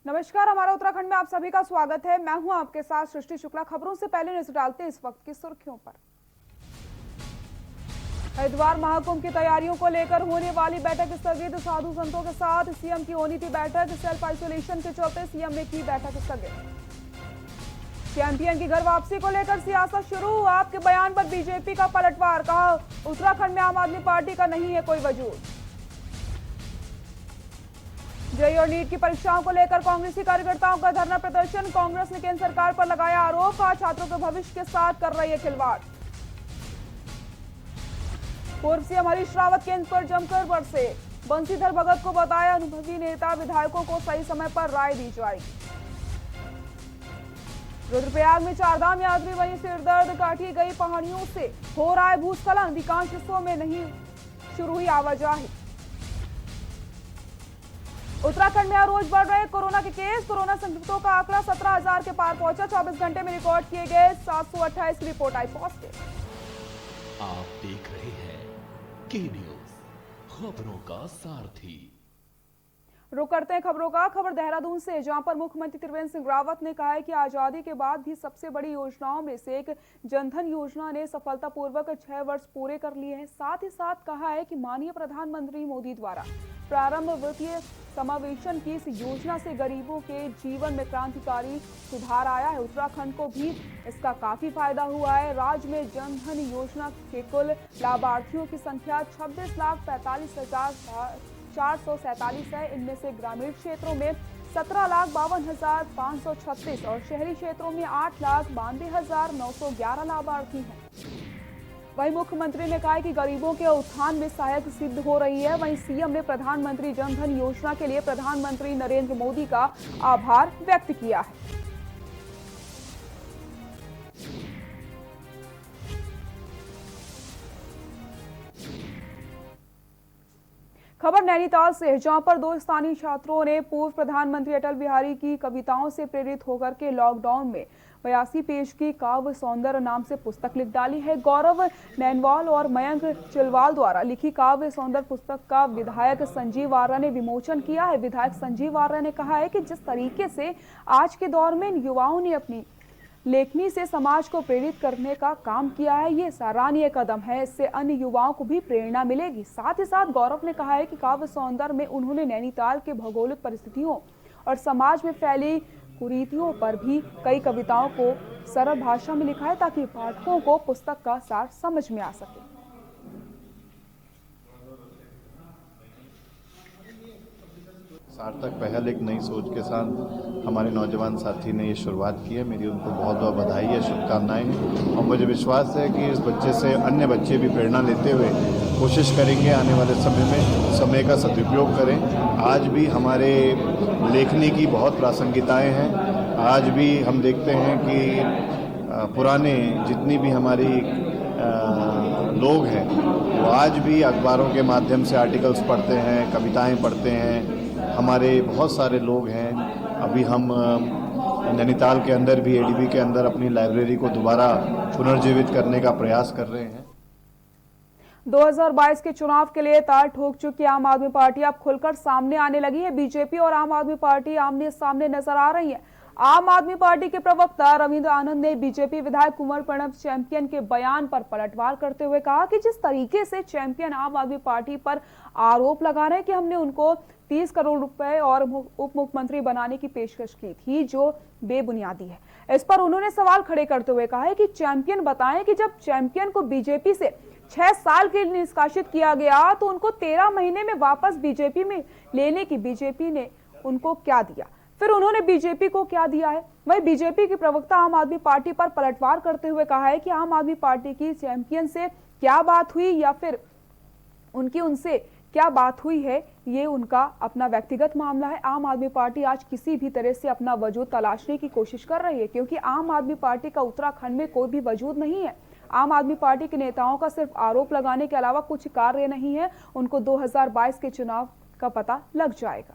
नमस्कार, हमारा उत्तराखंड में आप सभी का स्वागत है। मैं हूं आपके साथ सृष्टि शुक्ला। खबरों से पहले नजर डालते हैं इस वक्त की सुर्खियों पर। हरिद्वार महाकुंभ की तैयारियों को लेकर होने वाली बैठक स्थगित। साधु संतों के साथ सीएम की होनी थी बैठक। सेल्फ आइसोलेशन के चलते सीएम ने की बैठक स्थगित। चैंपियन की घर वापसी को लेकर सियासत शुरू। आपके बयान पर बीजेपी का पलटवार। कहा, उत्तराखंड में आम आदमी पार्टी का नहीं है कोई वजूद। जेईई और नीट की परीक्षाओं को लेकर कांग्रेसी कार्यकर्ताओं का धरना प्रदर्शन। कांग्रेस ने केंद्र सरकार पर लगाया आरोप। छात्रों के भविष्य के साथ कर रही है खिलवाड़। पूर्व सीएम हरीश रावत केंद्र पर जमकर बरसे। बंशीधर भगत को बताया अनुभवी नेता, विधायकों को सही समय पर राय दी जाएगी। रुद्रप्रयाग में चारधाम यात्री वहीं सिरदर्द काटी गई पहाड़ियों से। हो रहा है भूस्खलन, अधिकांश हिस्सों में नहीं शुरू हुई आवाजाही। उत्तराखंड में हर रोज बढ़ रहे कोरोना के केस। कोरोना संक्रमितों का आंकड़ा 17,000 के पार पहुंचा। 24 घंटे में रिकॉर्ड किए गए 728 की रिपोर्ट आई पॉजिटिव। आप देख रहे हैं के न्यूज, खबरों का सारथी। रुक करते हैं खबरों का। खबर देहरादून से, जहां पर मुख्यमंत्री त्रिवेंद्र सिंह रावत ने कहा है कि आजादी के बाद भी सबसे बड़ी योजनाओं में से एक जनधन योजना ने सफलतापूर्वक 6 वर्ष पूरे कर लिए हैं। साथ ही साथ कहा है कि माननीय प्रधानमंत्री मोदी द्वारा प्रारंभ वित्तीय समावेशन की इस योजना से गरीबों के जीवन में क्रांतिकारी सुधार आया है। उत्तराखंड को भी इसका काफी फायदा हुआ है। राज्य में जनधन योजना के कुल लाभार्थियों की संख्या 26,45,447 है। इनमें से ग्रामीण क्षेत्रों में 17,52,536 और शहरी क्षेत्रों में 8,92,911 लाभार्थी हैं। वहीं मुख्यमंत्री ने कहा कि गरीबों के उत्थान में सहायक सिद्ध हो रही है। वहीं सीएम ने प्रधानमंत्री जनधन योजना के लिए प्रधानमंत्री नरेंद्र मोदी का आभार व्यक्त किया है। खबर नैनीताल से, जहां पर 2 स्थानीय छात्रों ने पूर्व प्रधानमंत्री अटल बिहारी की कविताओं से प्रेरित होकर के लॉकडाउन में 82 पेज की काव्य सौंदर्य नाम से पुस्तक लिख डाली है। गौरव नैनवाल और मयंक चिलवाल द्वारा लिखी काव्य सौंदर्य पुस्तक का विधायक संजीव आर्य ने विमोचन किया है। विधायक संजीव आर्य ने कहा है कि जिस तरीके से आज के दौर में इन युवाओं ने अपनी लेखनी से समाज को प्रेरित करने का काम किया है, ये सराहनीय कदम है। इससे अन्य युवाओं को भी प्रेरणा मिलेगी। साथ ही साथ गौरव ने कहा है कि काव्य सौंदर्य में उन्होंने नैनीताल के भौगोलिक परिस्थितियों और समाज में फैली कुरीतियों पर भी कई कविताओं को सरल भाषा में लिखा है, ताकि पाठकों को पुस्तक का सार समझ में आ सके। सार्थक पहल एक नई सोच के साथ हमारे नौजवान साथी ने ये शुरुआत की है। मेरी उनको बहुत बहुत बधाई है, शुभकामनाएं हैं। और मुझे विश्वास है कि इस बच्चे से अन्य बच्चे भी प्रेरणा लेते हुए कोशिश करेंगे आने वाले समय में समय का सदुपयोग करें। आज भी हमारे लेखनी की बहुत प्रासंगिकताएं हैं। आज भी हम देखते हैं कि पुराने जितनी भी हमारी लोग हैं वो आज भी अखबारों के माध्यम से आर्टिकल्स पढ़ते हैं, कविताएं पढ़ते हैं। हमारे बहुत सारे लोग हैं। अभी हम नैनीताल के अंदर भी एडीबी के अंदर अपनी लाइब्रेरी को दोबारा पुनर्जीवित करने का प्रयास कर रहे हैं। 2022 के चुनाव के लिए तार ठोक चुकी आम आदमी पार्टी अब खुलकर सामने आने लगी है। बीजेपी और आम आदमी पार्टी आमने सामने नजर आ रही है। आम आदमी पार्टी के प्रवक्ता रविंद्र आनंद ने बीजेपी विधायक कुंवर प्रणब चैंपियन के बयान पर पलटवार करते हुए कहा कि जिस तरीके से चैंपियन आम आदमी पार्टी पर आरोप लगा रहे हैं कि हमने उनको 30 करोड़ रुपए और उप मुख्यमंत्री बनाने की पेशकश की थी, जो बेबुनियादी है। इस पर उन्होंने सवाल खड़े करते हुए कहा है कि चैंपियन बताएं कि जब चैंपियन को बीजेपी से 6 साल के लिए निष्कासित किया गया तो उनको 13 महीने में वापस बीजेपी में लेने की बीजेपी ने उनको क्या दिया, फिर उन्होंने बीजेपी को क्या दिया है। वहीं बीजेपी के प्रवक्ता आम आदमी पार्टी पर पलटवार करते हुए कहा है कि आम आदमी पार्टी की चैंपियन से क्या बात हुई या फिर उनकी उनसे क्या बात हुई है, ये उनका अपना व्यक्तिगत मामला है। आम आदमी पार्टी आज किसी भी तरह से अपना वजूद तलाशने की कोशिश कर रही है, क्योंकि आम आदमी पार्टी का उत्तराखंड में कोई भी वजूद नहीं है। आम आदमी पार्टी के नेताओं का सिर्फ आरोप लगाने के अलावा कुछ कार्य नहीं है। उनको 2022 के चुनाव का पता लग जाएगा।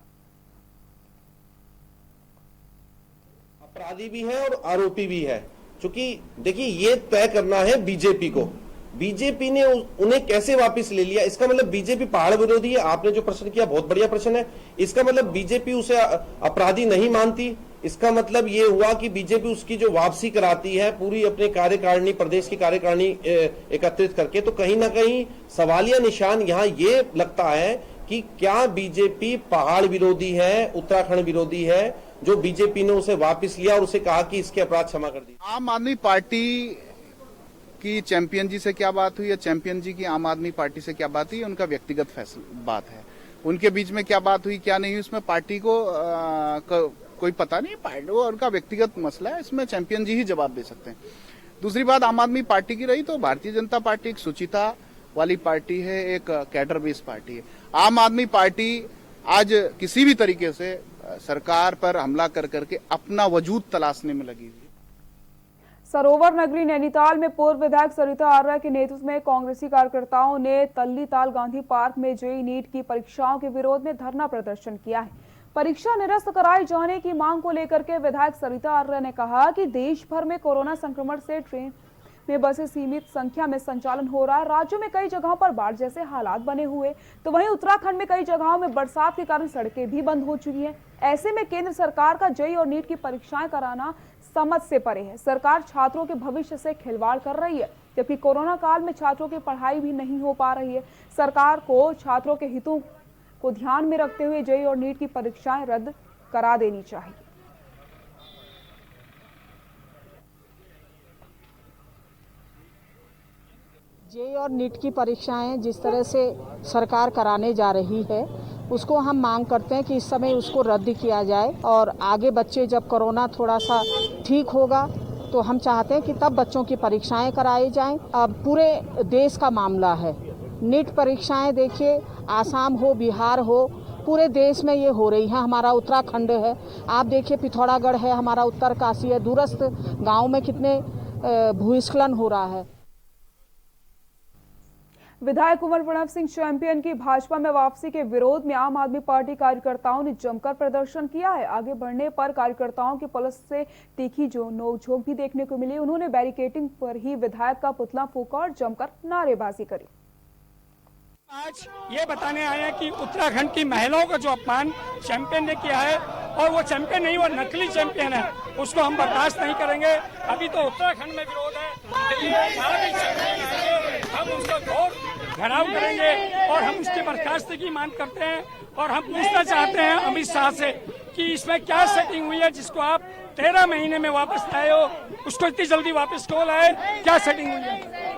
अपराधी भी है और आरोपी भी है, क्योंकि देखिए ये तय करना है बीजेपी को बीजेपी ने उन्हें कैसे वापस ले लिया? इसका मतलब बीजेपी पहाड़ विरोधी है? आपने जो प्रश्न किया बहुत बढ़िया प्रश्न है। इसका मतलब बीजेपी उसे अपराधी नहीं मानती? इसका मतलब ये हुआ कि बीजेपी उसकी जो वापसी कराती है पूरी अपने कार्यकारिणी, प्रदेश की कार्यकारिणी एकत्रित करके, तो कहीं ना कहीं सवालिया निशान यहाँ ये लगता है कि क्या बीजेपी पहाड़ विरोधी है, उत्तराखंड विरोधी है, जो बीजेपी ने उसे वापस लिया और उसे कहा कि इसके अपराध क्षमा कर दिए। आम आदमी पार्टी की चैंपियन जी से क्या बात हुई या चैंपियन जी की आम आदमी पार्टी से क्या बात हुई, उनका व्यक्तिगत फैसला बात है। उनके बीच में क्या बात हुई क्या नहीं हुई, उसमें पार्टी को कोई पता नहीं, पार्टी और उनका व्यक्तिगत मसला है, इसमें चैंपियन जी ही जवाब दे सकते हैं। दूसरी बात आम आदमी पार्टी की रही तो भारतीय जनता पार्टी एक सुचिता वाली पार्टी है, एक कैडर बेस्ड पार्टी है। आम आदमी पार्टी आज किसी भी तरीके से सरकार पर हमला कर करके अपना वजूद तलाशने में लगी हुई है। सरोवर नगरी नैनीताल में पूर्व विधायक सरिता आर्या के नेतृत्व में कांग्रेसी कार्यकर्ताओं ने तल्लीताल गांधी पार्क में जेईई नीट की परीक्षाओं के विरोध में धरना प्रदर्शन किया है। परीक्षा निरस्त कराए जाने की मांग को लेकर के विधायक सरिता आर्या ने कहा कि देश भर में कोरोना संक्रमण से ट्रेन में बसें सीमित संख्या में संचालन हो रहा है। राज्यों में कई जगहों पर बाढ़ जैसे हालात बने हुए, तो वहीं उत्तराखंड में कई जगहों में बरसात के कारण सड़कें भी बंद हो चुकी हैं। ऐसे में केंद्र सरकार का जेईई और नीट की परीक्षाएं कराना समझ से परे है। सरकार छात्रों के भविष्य से खिलवाड़ कर रही है, जबकि कोरोना काल में छात्रों की पढ़ाई भी नहीं हो पा रही है। सरकार को छात्रों के हितों को ध्यान में रखते हुए जेईई और नीट की परीक्षाएं रद्द करा देनी चाहिए। जेईई और नीट की परीक्षाएं जिस तरह से सरकार कराने जा रही है, उसको हम मांग करते हैं कि इस समय उसको रद्द किया जाए और आगे बच्चे जब कोरोना थोड़ा सा ठीक होगा तो हम चाहते हैं कि तब बच्चों की परीक्षाएं कराई जाएं। अब पूरे देश का मामला है। नीट परीक्षाएं देखिए, आसाम हो, बिहार हो, पूरे देश में ये हो रही है। हमारा उत्तराखंड है, आप देखिए पिथौरागढ़ है, हमारा उत्तरकाशी है, दूरस्थ गाँव में कितने भूस्खलन हो रहा है। विधायक कुंवर प्रणव सिंह चैंपियन की भाजपा में वापसी के विरोध में आम आदमी पार्टी कार्यकर्ताओं ने जमकर प्रदर्शन किया है। आगे बढ़ने पर कार्यकर्ताओं की पुलिस से तीखी नोकझोंक भी देखने को मिली। उन्होंने बैरिकेडिंग पर ही विधायक का पुतला फूंका और जमकर नारेबाजी करी। आज ये बताने आए हैं कि उत्तराखंड की महिलाओं का जो अपमान चैंपियन ने किया है, और वो चैंपियन नहीं, वो नकली चैंपियन है, उसको हम बर्दाश्त नहीं करेंगे। अभी तो उत्तराखंड में विरोध है, हम उसका घोर घेराव करेंगे और हम उसकी बर्खास्तगी की मांग करते हैं। और हम पूछना चाहते हैं अमित शाह से कि इसमें क्या सेटिंग हुई है जिसको आप 13 महीने में वापस लाए हो, उसको इतनी जल्दी वापस क्यों लाए, क्या सेटिंग हुई है?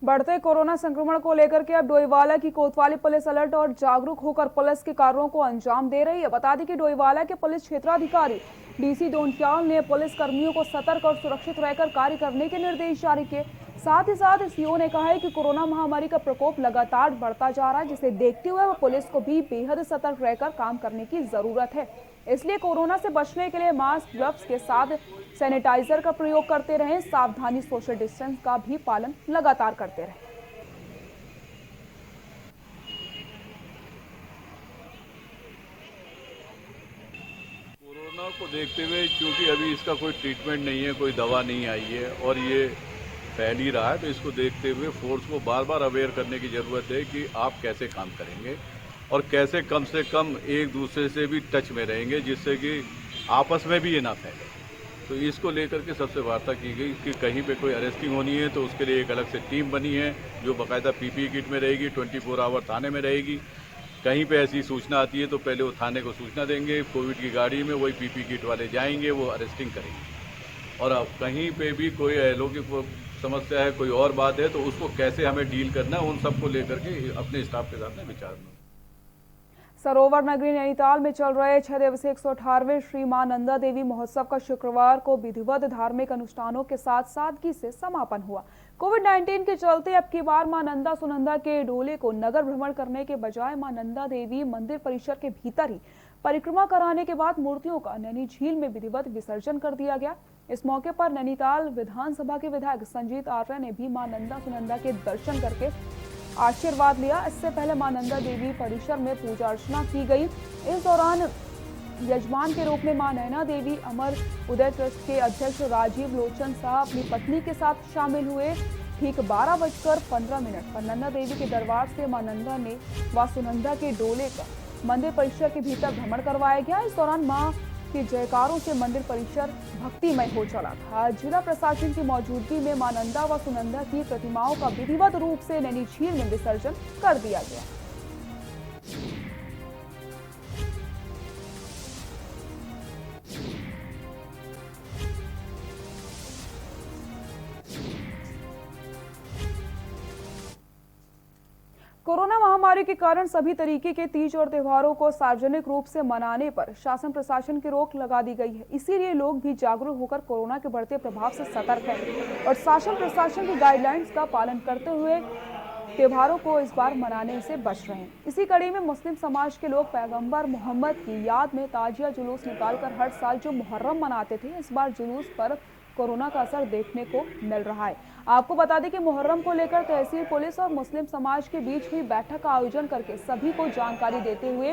बढ़ते कोरोना संक्रमण को लेकर के अब डोईवाला की कोतवाली पुलिस अलर्ट और जागरूक होकर पुलिस के कार्यों को अंजाम दे रही है। बता दें कि डोईवाला के पुलिस क्षेत्राधिकारी डीसी डोंटियाल ने पुलिस कर्मियों को सतर्क और सुरक्षित रहकर कार्य करने के निर्देश जारी किए। साथ ही साथ सीओ ने कहा है कि कोरोना महामारी का प्रकोप लगातार बढ़ता जा रहा है, जिसे देखते हुए पुलिस को भी बेहद सतर्क रहकर काम करने की जरूरत है। इसलिए कोरोना से बचने के लिए मास्क, ग्लव्स के साथ सैनिटाइजर का प्रयोग करते रहें, सावधानी, सोशल डिस्टेंस का भी पालन लगातार करते रहें। कोरोना को देखते हुए, क्योंकि अभी इसका कोई ट्रीटमेंट नहीं है, कोई दवा नहीं आई है और ये फैल ही रहा है, तो इसको देखते हुए फोर्स को बार बार अवेयर करने की ज़रूरत है कि आप कैसे काम करेंगे और कैसे कम से कम एक दूसरे से भी टच में रहेंगे, जिससे कि आपस में भी ये ना फैले। तो इसको लेकर के सबसे वार्ता की गई कि कहीं पे कोई अरेस्टिंग होनी है तो उसके लिए एक अलग से टीम बनी है जो बाकायदा पीपीई किट में रहेगी, 24 आवर थाने में रहेगी। कहीं पे ऐसी सूचना आती है तो पहले वो थाने को सूचना देंगे, कोविड की गाड़ी में वही पीपीई किट वाले जाएंगे, वो अरेस्टिंग करेंगे। और अब कहीं पे भी कोई अलौकिक समस्या है, कोई और बात है, तो उसको कैसे हमें डील करना है, उन सबको लेकर के अपने स्टाफ के साथ में विचार। सरोवर नगरी नैनीताल में चल रहे 6 दिवसीय 118वें श्री मां नंदा देवी महोत्सव का शुक्रवार को विधिवत धार्मिक अनुष्ठानों के साथ सादगी से समापन हुआ। कोविड-19 के चलते अब की बार मां नंदा सुनंदा के डोले को नगर भ्रमण करने के बजाय मां नंदा देवी मंदिर परिसर के भीतर ही परिक्रमा कराने के बाद मूर्तियों का नैनी झील में विधिवत विसर्जन कर दिया गया। इस मौके पर नैनीताल विधानसभा के विधायक संजीत आर्य ने भी मां नंदा सुनंदा के दर्शन करके आशीर्वाद लिया। इससे पहले मां नंदा देवी परिसर में पूजा अर्चना की गई। इस दौरान यजमान के रूप में मां नैना देवी अमर उदय ट्रस्ट के अध्यक्ष राजीव लोचन शाह अपनी पत्नी के साथ शामिल हुए। ठीक 12:15 पर नंदा देवी के दरबार से मां नंदा ने व सुनंदा के डोले का मंदिर परिसर के भीतर भ्रमण करवाया गया। इस दौरान मां के जयकारों से मंदिर परिसर भक्तिमय हो चला था। जिला प्रशासन की मौजूदगी में मां नंदा व सुनंदा की प्रतिमाओं का विधिवत रूप से नैनी झील में विसर्जन कर दिया गया। कोरोना महामारी के कारण सभी तरीके के तीज और त्योहारों को सार्वजनिक रूप से मनाने पर शासन प्रशासन की रोक लगा दी गई है। इसीलिए लोग भी जागरूक होकर कोरोना के बढ़ते प्रभाव से सतर्क हैं और शासन प्रशासन की गाइडलाइंस का पालन करते हुए त्योहारों को इस बार मनाने से बच रहे हैं। इसी कड़ी में मुस्लिम समाज के लोग पैगंबर मोहम्मद की याद में ताजिया जुलूस निकालकर हर साल जो मुहर्रम मनाते थे, इस बार जुलूस पर कोरोना का असर देखने को मिल रहा है। आपको बता दें कि मुहर्रम को लेकर तहसील पुलिस और मुस्लिम समाज के बीच हुई बैठक का आयोजन करके सभी को जानकारी देते हुए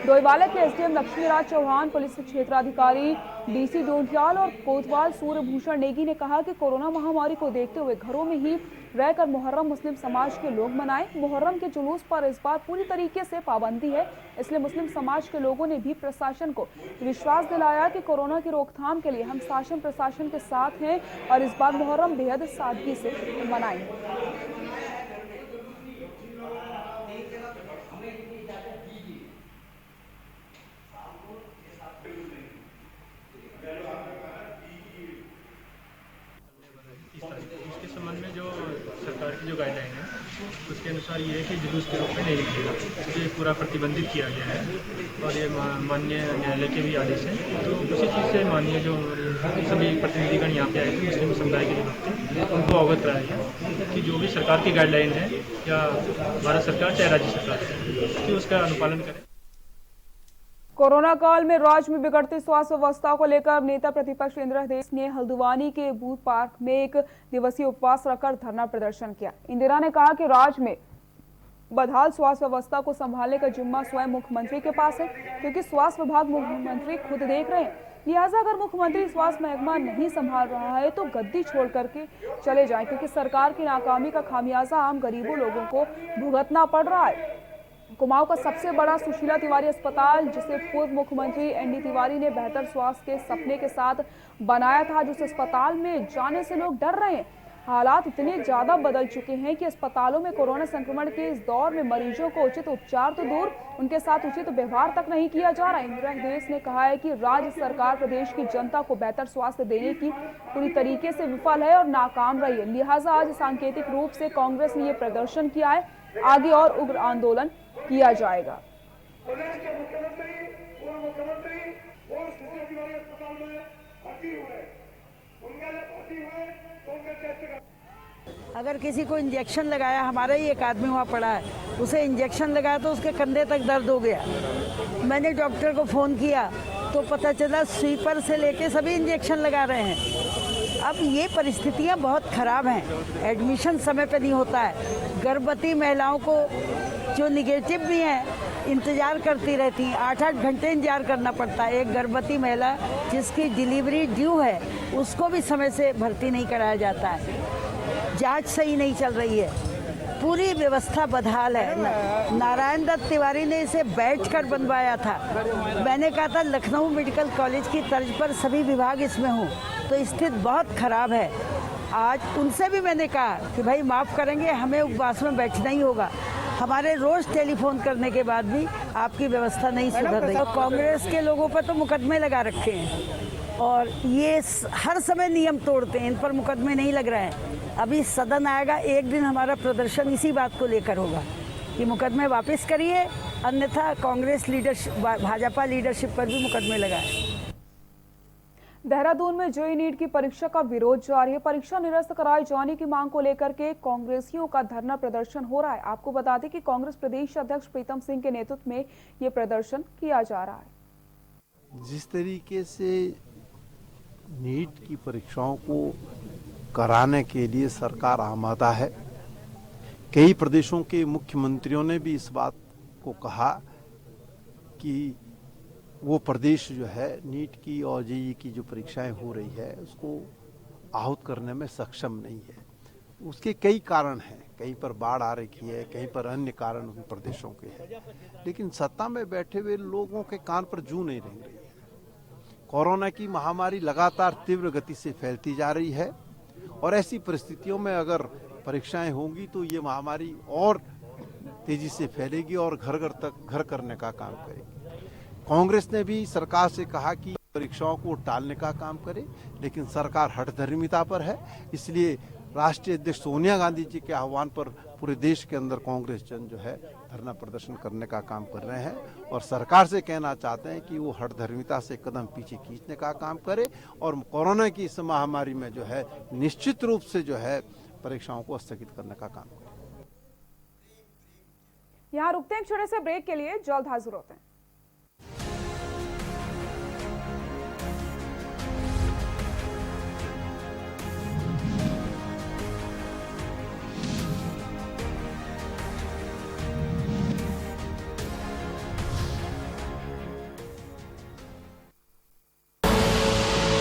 डोईवाला के एसडीएम लक्ष्मीराज चौहान, पुलिस क्षेत्राधिकारी डीसी डोंटियाल और कोतवाल सूर्यभूषण नेगी ने कहा कि कोरोना महामारी को देखते हुए घरों में ही रहकर मुहर्रम मुस्लिम समाज के लोग मनाएं। मुहर्रम के जुलूस पर इस बार पूरी तरीके से पाबंदी है, इसलिए मुस्लिम समाज के लोगों ने भी प्रशासन को विश्वास दिलाया कि कोरोना की रोकथाम के लिए हम शासन प्रशासन के साथ हैं और इस बार मुहर्रम बेहद सादगी से मनाएंगे। इसके संबंध में जो सरकार की जो गाइडलाइन है उसके अनुसार ये है कि जुलूस के रूप में नहीं निकलेगा, ये पूरा प्रतिबंधित किया गया है और ये माननीय न्यायालय के भी आदेश है। तो उसी चीज़ से माननीय जो सभी प्रतिनिधिगण यहाँ पे आए थे मुस्लिम समुदाय के लोग थे, उनको अवगत कराया गया कि जो भी सरकार की गाइडलाइन है या भारत सरकार चाहे राज्य सरकार कि उसका अनुपालन करें। कोरोना काल में राज्य में बिगड़ती स्वास्थ्य व्यवस्था को लेकर नेता प्रतिपक्ष इंदिरा देश ने हल्द्वानी के बूथ पार्क में एक दिवसीय उपवास रखकर धरना प्रदर्शन किया। इंदिरा ने कहा कि राज्य में बदहाल स्वास्थ्य व्यवस्था को संभालने का जिम्मा स्वयं मुख्यमंत्री के पास है, क्योंकि स्वास्थ्य विभाग मुख्यमंत्री खुद देख रहे हैं। लिहाजा अगर मुख्यमंत्री स्वास्थ्य महकमा नहीं संभाल रहा है तो गद्दी छोड़ करके चले जाएं, क्योंकि सरकार की नाकामी का खामियाजा आम गरीबों लोगों को भुगतना पड़ रहा है। कुमाऊं का सबसे बड़ा सुशीला तिवारी अस्पताल, जिसे पूर्व मुख्यमंत्री एनडी तिवारी ने बेहतर स्वास्थ्य के सपने के साथ बनाया था, जिस अस्पताल में जाने से लोग डर रहे हैं। हालात इतने ज्यादा बदल चुके हैं कि अस्पतालों में कोरोना संक्रमण के इस दौर में मरीजों को उचित उपचार तो दूर, उनके साथ उचित व्यवहार तक नहीं किया जा रहा। इंदिरा देश ने कहा है कि राज्य सरकार प्रदेश की जनता को बेहतर स्वास्थ्य देने की पूरी तरीके से विफल है और नाकाम रही है। लिहाजा आज सांकेतिक रूप से कांग्रेस ने ये प्रदर्शन किया है, आगे और उग्र आंदोलन किया जाएगा। प्रदेश के मुख्यमंत्री, पूर्व मुख्यमंत्री वो सुशीला तिवारी अस्पताल में भर्ती हुए, उनके लिए भर्ती हुए तो उनके टेस्ट अगर किसी को इंजेक्शन लगाया, हमारा ही एक आदमी वहाँ पड़ा है, उसे इंजेक्शन लगाया तो उसके कंधे तक दर्द हो गया। मैंने डॉक्टर को फ़ोन किया तो पता चला स्वीपर से लेके सभी इंजेक्शन लगा रहे हैं। अब ये परिस्थितियाँ बहुत ख़राब हैं, एडमिशन समय पे नहीं होता है। गर्भवती महिलाओं को जो निगेटिव भी हैं इंतज़ार करती रहती हैं, 8-8 घंटे इंतजार करना पड़ता है। एक गर्भवती महिला जिसकी डिलीवरी ड्यू है उसको भी समय से भर्ती नहीं कराया जाता है। जांच सही नहीं चल रही है, पूरी व्यवस्था बदहाल है। नारायण दत्त तिवारी ने इसे बैठकर बनवाया था। मैंने कहा था लखनऊ मेडिकल कॉलेज की तर्ज पर सभी विभाग इसमें हों, तो स्थिति बहुत खराब है। आज उनसे भी मैंने कहा कि भाई माफ़ करेंगे, हमें उपवास में बैठना ही होगा। हमारे रोज़ टेलीफोन करने के बाद भी आपकी व्यवस्था नहीं सुधर रही। कांग्रेस के लोगों पर तो मुकदमे लगा रखे हैं और ये हर समय नियम तोड़ते हैं, इन पर मुकदमे नहीं लग रहे हैं। अभी सदन आएगा, एक दिन हमारा प्रदर्शन इसी बात को लेकर होगा कि मुकदमे वापस करिए, अन्यथा कांग्रेस लीडरशिप, भाजपा लीडरशिप पर भी मुकदमे लगाए। देहरादून में जेईई नीट की परीक्षा का विरोध जारी है। परीक्षा निरस्त कराए जाने की मांग को लेकर के कांग्रेसियों का धरना प्रदर्शन हो रहा है। आपको बता दें कि कांग्रेस प्रदेश अध्यक्ष प्रीतम सिंह के नेतृत्व में ये प्रदर्शन किया जा रहा है। जिस तरीके से नीट की परीक्षाओं को कराने के लिए सरकार आमादा है, कई प्रदेशों के मुख्यमंत्रियों ने भी इस बात को कहा कि वो प्रदेश जो है नीट की और जेईई की जो परीक्षाएं हो रही है उसको आहूत करने में सक्षम नहीं है। उसके कई कारण हैं, कहीं पर बाढ़ आ रही है, कहीं पर अन्य कारण उन प्रदेशों के हैं, लेकिन सत्ता में बैठे हुए लोगों के कान पर जू नहीं रेंग रही है। कोरोना की महामारी लगातार तीव्र गति से फैलती जा रही है और ऐसी परिस्थितियों में अगर परीक्षाएं होंगी तो ये महामारी और तेजी से फैलेगी और घर घर तक घर करने का काम करेगी। कांग्रेस ने भी सरकार से कहा कि परीक्षाओं को टालने का काम करे, लेकिन सरकार हठधर्मिता पर है। इसलिए राष्ट्रीय अध्यक्ष सोनिया गांधी जी के आह्वान पर पूरे देश के अंदर कांग्रेस जन जो है धरना प्रदर्शन करने का काम कर रहे हैं और सरकार से कहना चाहते हैं कि वो हठधर्मिता से कदम पीछे खींचने का काम करे और कोरोना की इस महामारी में जो है निश्चित रूप से जो है परीक्षाओं को स्थगित करने का काम करे। यहाँ रुकते हैं एक छोटे से ब्रेक के लिए, जल्द हाजिर होते हैं।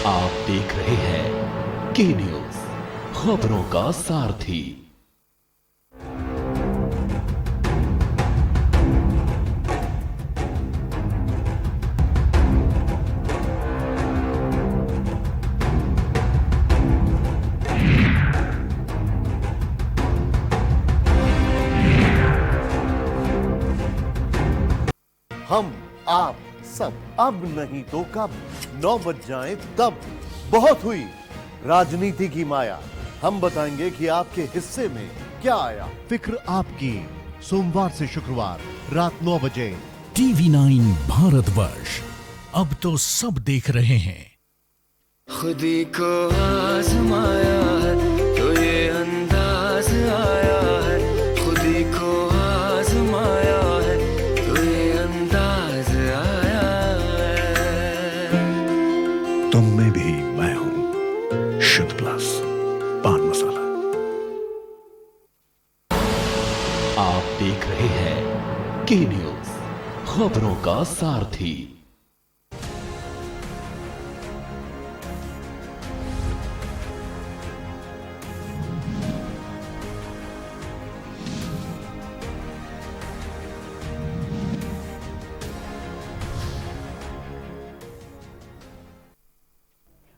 आप देख रहे हैं के न्यूज, खबरों का सारथी। हम आप सब अब नहीं तो कब 9 बज जाएं तब। बहुत हुई राजनीति की माया, हम बताएंगे कि आपके हिस्से में क्या आया। फिक्र आपकी, सोमवार से शुक्रवार रात 9 बजे। TV9 भारतवर्ष, अब तो सब देख रहे हैं। खुदी को आजमाया है तो ये अंदाज आया है, खुदी को आजमाया है तो ये अंदाज आया है। तुम में भी मैं हूं, शुद्ध प्लस पान मसाला। आप देख रहे हैं के न्यूज, खबरों का सारथी।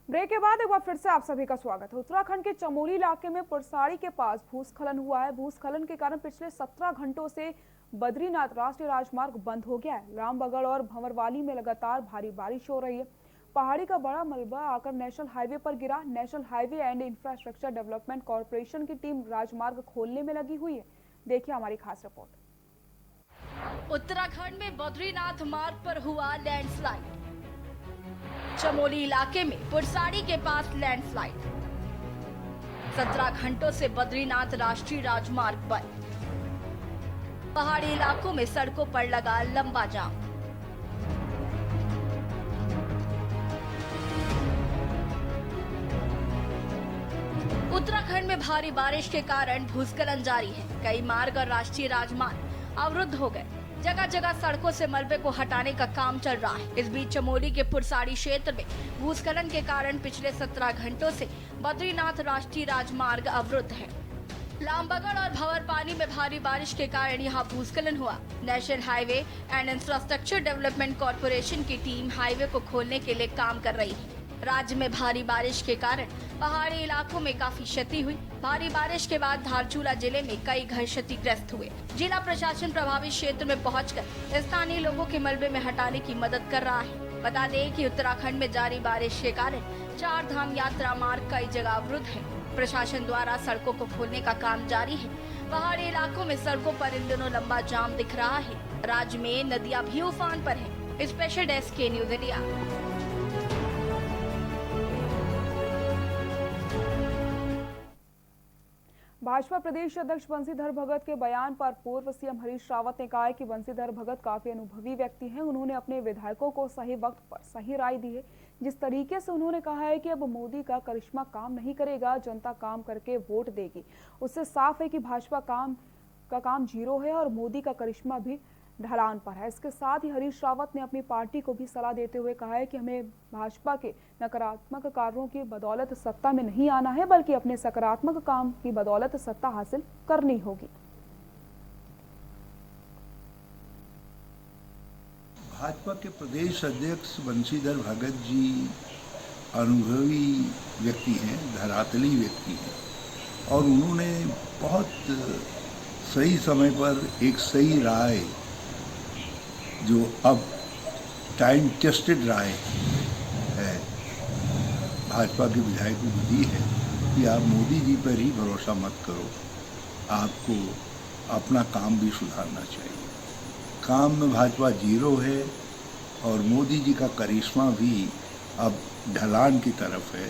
ब्रेक के बाद एक बार फिर से आप सभी का स्वागत है। उत्तराखंड के चमोली इलाके में पुरसाड़ी के पास भूस्खलन हुआ है। भूस्खलन के कारण पिछले 17 घंटों से बद्रीनाथ राष्ट्रीय राजमार्ग बंद हो गया है। रामबगड़ और भंवरवाली में लगातार भारी बारिश हो रही है। पहाड़ी का बड़ा मलबा आकर नेशनल हाईवे पर गिरा। National highway and infrastructure development corporation की टीम राजमार्ग खोलने में लगी हुई है। देखिए हमारी खास रिपोर्ट। उत्तराखंड में बद्रीनाथ मार्ग पर हुआ लैंडस्लाइड। चमोली इलाके में पुरसाड़ी के पास लैंडस्लाइड। 17 घंटों से बद्रीनाथ राष्ट्रीय राजमार्ग बंद। पहाड़ी इलाकों में सड़कों पर लगा लंबा जाम। उत्तराखंड में भारी बारिश के कारण भूस्खलन जारी है। कई मार्ग और राष्ट्रीय राजमार्ग अवरुद्ध हो गए। जगह जगह सड़कों से मलबे को हटाने का काम चल रहा है। इस बीच चमोली के पुरसाड़ी क्षेत्र में भूस्खलन के कारण पिछले 17 घंटों से बद्रीनाथ राष्ट्रीय राजमार्ग अवरुद्ध है। लामबगड़ और भंवरपानी में भारी बारिश के कारण यहां भूस्खलन हुआ। National highway and infrastructure development corporation की टीम हाईवे को खोलने के लिए काम कर रही है। राज्य में भारी बारिश के कारण पहाड़ी इलाकों में काफी क्षति हुई। भारी बारिश के बाद धारचूला जिले में कई घर क्षतिग्रस्त हुए। जिला प्रशासन प्रभावित क्षेत्र में पहुंचकर स्थानीय लोगों के मलबे में हटाने की मदद कर रहा है। बता दें कि उत्तराखंड में जारी बारिश के कारण 4 धाम यात्रा मार्ग कई जगह अवरुद्ध है। प्रशासन द्वारा सड़कों को खोलने का काम जारी है। पहाड़ी इलाकों में सड़कों पर इन दिनों लंबा जाम दिख रहा है। राज्य में नदियां भी उफान पर है। स्पेशल डेस्क के न्यूज इंडिया। भाजपा प्रदेश अध्यक्ष बंशीधर भगत के बयान पर पूर्व सीएम हरीश रावत ने कहा है कि बंशीधर भगत काफी अनुभवी व्यक्ति हैं। उन्होंने अपने विधायकों को सही वक्त पर सही राय दी है। जिस तरीके से उन्होंने कहा है कि अब मोदी का करिश्मा काम नहीं करेगा, जनता काम करके वोट देगी, उससे साफ है कि भाजपा का काम जीरो है और मोदी का करिश्मा भी ढलान पर है। इसके साथ ही हरीश रावत ने अपनी पार्टी को भी सलाह देते हुए कहा है कि हमें भाजपा के नकारात्मक कार्यों की बदौलत सत्ता में नहीं आना है, बल्कि अपने सकारात्मक काम की बदौलत सत्ता हासिल करनी होगी। भाजपा के प्रदेश अध्यक्ष बंशीधर भगत जी अनुभवी व्यक्ति हैं, धरातली व्यक्ति हैं, और उन्होंने बहुत सही समय पर एक सही राय, जो अब टाइम टेस्टेड राय है, भाजपा के विधायकों को दी है कि आप मोदी जी पर ही भरोसा मत करो, आपको अपना काम भी सुधारना चाहिए। काम में भाजपा जीरो है और मोदी जी का करिश्मा भी अब ढलान की तरफ है,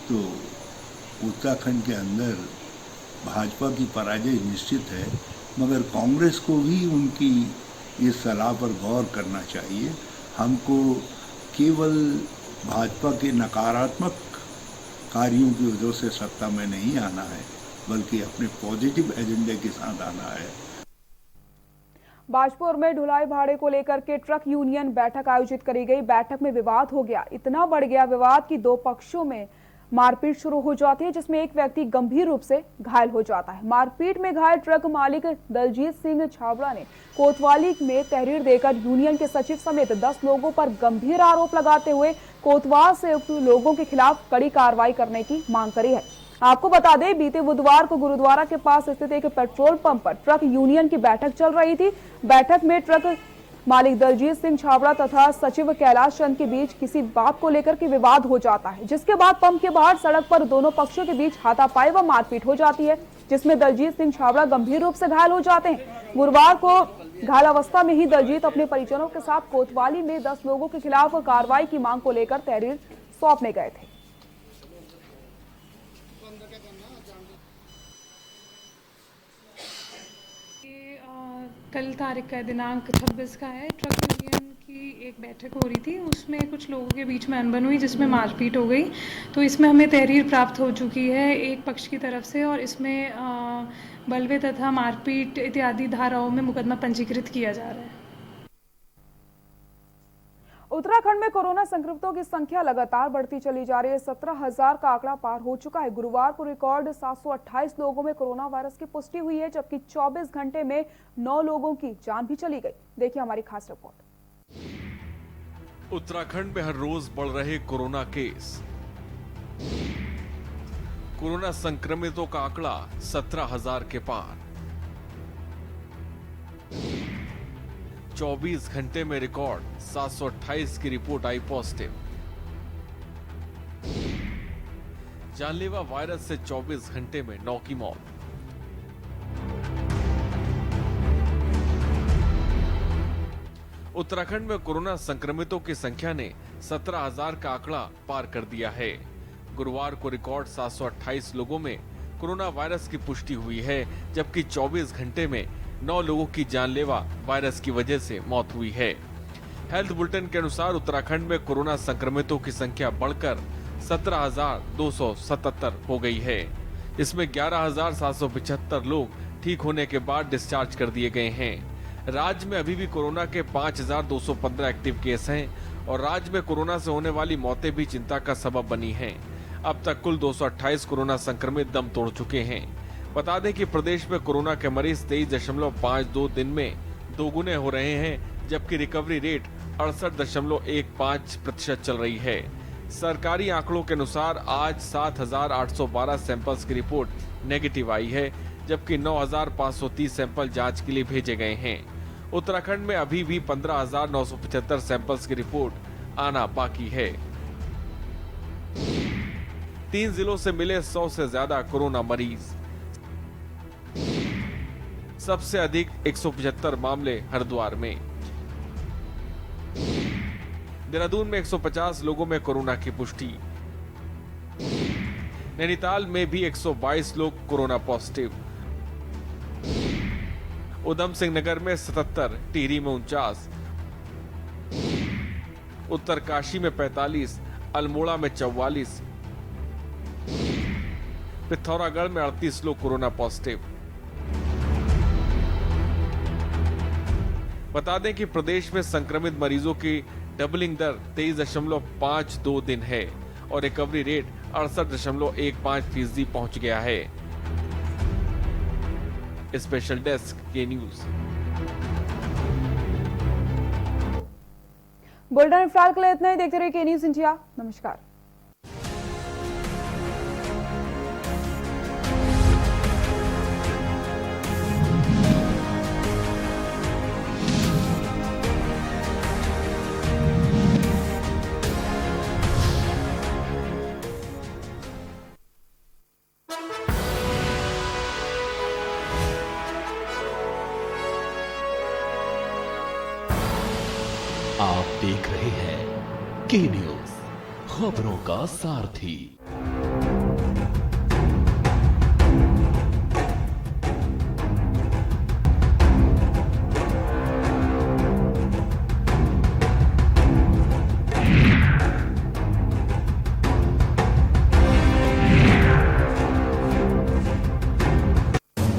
तो उत्तराखंड के अंदर भाजपा की पराजय निश्चित है, मगर कांग्रेस को भी उनकी इस सलाह पर गौर करना चाहिए। हमको केवल भाजपा के नकारात्मक कार्यों की वजह से सत्ता में नहीं आना है, बल्कि अपने पॉजिटिव एजेंडे के साथ आना है। बाजपुर में ढुलाई भाड़े को लेकर के ट्रक यूनियन बैठक आयोजित करी गई। बैठक में विवाद हो गया, इतना बढ़ गया विवाद कि दो पक्षों में मारपीट शुरू हो जाती है, जिसमें एक व्यक्ति गंभीर रूप से घायल हो जाता है। मारपीट में घायल ट्रक मालिक दलजीत सिंह छाबड़ा ने कोतवाली में तहरीर देकर यूनियन के सचिव समेत 10 लोगों पर गंभीर आरोप लगाते हुए कोतवाल से उक्त लोगों के खिलाफ कड़ी कार्रवाई करने की मांग करी है। आपको बता दें, बीते बुधवार को गुरुद्वारा के पास स्थित एक पेट्रोल पंप पर ट्रक यूनियन की बैठक चल रही थी। बैठक में ट्रक मालिक दलजीत सिंह छाबड़ा तथा सचिव कैलाश चंद के बीच किसी बात को लेकर के विवाद हो जाता है, जिसके बाद पंप के बाहर सड़क पर दोनों पक्षों के बीच हाथापाई व मारपीट हो जाती है, जिसमें दलजीत सिंह छाबड़ा गंभीर रूप से घायल हो जाते हैं। गुरुवार को घायल अवस्था में ही दलजीत अपने परिजनों के साथ कोतवाली में 10 लोगों के खिलाफ कार्रवाई की मांग को लेकर तहरीर सौंपने गए थे। कल तारीख का दिनांक 26 का है। ट्रक यूनियन की एक बैठक हो रही थी, उसमें कुछ लोगों के बीच में अनबन हुई, जिसमें मारपीट हो गई। तो इसमें हमें तहरीर प्राप्त हो चुकी है एक पक्ष की तरफ से, और इसमें बलवे तथा मारपीट इत्यादि धाराओं में मुकदमा पंजीकृत किया जा रहा है। उत्तराखंड में कोरोना संक्रमितों की संख्या लगातार बढ़ती चली जा रही है। 17,000 का आंकड़ा पार हो चुका है। गुरुवार को रिकॉर्ड 728 लोगों में कोरोना वायरस की पुष्टि हुई है, जबकि 24 घंटे में 9 लोगों की जान भी चली गई। देखिए हमारी खास रिपोर्ट। उत्तराखंड में हर रोज बढ़ रहे कोरोना केस। कोरोना संक्रमितों का आंकड़ा 17,000 के पार। 24 घंटे में रिकॉर्ड 728 की रिपोर्ट आई पॉजिटिव। जानलेवा वायरस से 24 घंटे में 9 की मौत। उत्तराखंड में कोरोना संक्रमितों की संख्या ने 17,000 का आंकड़ा पार कर दिया है। गुरुवार को रिकॉर्ड 728 लोगों में कोरोना वायरस की पुष्टि हुई है, जबकि 24 घंटे में 9 लोगों की जानलेवा वायरस की वजह से मौत हुई है। हेल्थ बुलेटिन के अनुसार उत्तराखंड में कोरोना संक्रमितों की संख्या बढ़कर 17,277 हो गई है। इसमें 11,775 लोग ठीक होने के बाद डिस्चार्ज कर दिए गए हैं। राज्य में अभी भी कोरोना के 5,215 एक्टिव केस हैं और राज्य में कोरोना से होने वाली मौतें भी चिंता का सबब बनी हैं। अब तक कुल 228 कोरोना संक्रमित दम तोड़ चुके हैं। बता दें कि प्रदेश में कोरोना के मरीज 23.52 दिन में दोगुने हो रहे हैं, जबकि रिकवरी रेट 68.15% चल रही है। सरकारी आंकड़ों के अनुसार आज 7,812 सैंपल्स की रिपोर्ट नेगेटिव आई है, जबकि 9,530 सैंपल जांच के लिए भेजे गए हैं। उत्तराखंड में अभी भी 15,975 सैंपल्स की रिपोर्ट आना बाकी है। 3 जिलों से मिले 100 से ज्यादा कोरोना मरीज। सबसे अधिक 175 मामले हरिद्वार में। देहरादून में 150 लोगों में कोरोना की पुष्टि। नैनीताल में भी 122 लोग कोरोना पॉजिटिव। उधम सिंह नगर में 77, टिहरी में 49, उत्तरकाशी में 45, अल्मोड़ा में 44, पिथौरागढ़ में 38 लोग कोरोना पॉजिटिव। बता दें कि प्रदेश में संक्रमित मरीजों की डबलिंग दर 23.52 दिन है और रिकवरी रेट 68.15% पहुंच गया है। स्पेशल डेस्क के न्यूज। बुलेटिन फिलहाल के लिए इतना ही। देखते रहिए के न्यूज इंडिया। नमस्कार। आप देख रहे हैं के न्यूज, खबरों का सारथी।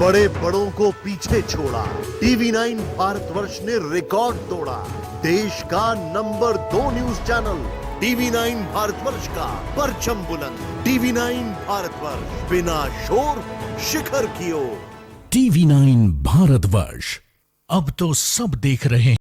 बड़े बड़ों को पीछे छोड़ा, TV9 भारतवर्ष ने रिकॉर्ड तोड़ा। देश का number 2 news channel TV9 Bharatvarsh का परचम बुलंद। TV9 भारतवर्ष, बिना शोर शिखर की ओर। TV9 भारतवर्ष, अब तो सब देख रहे हैं।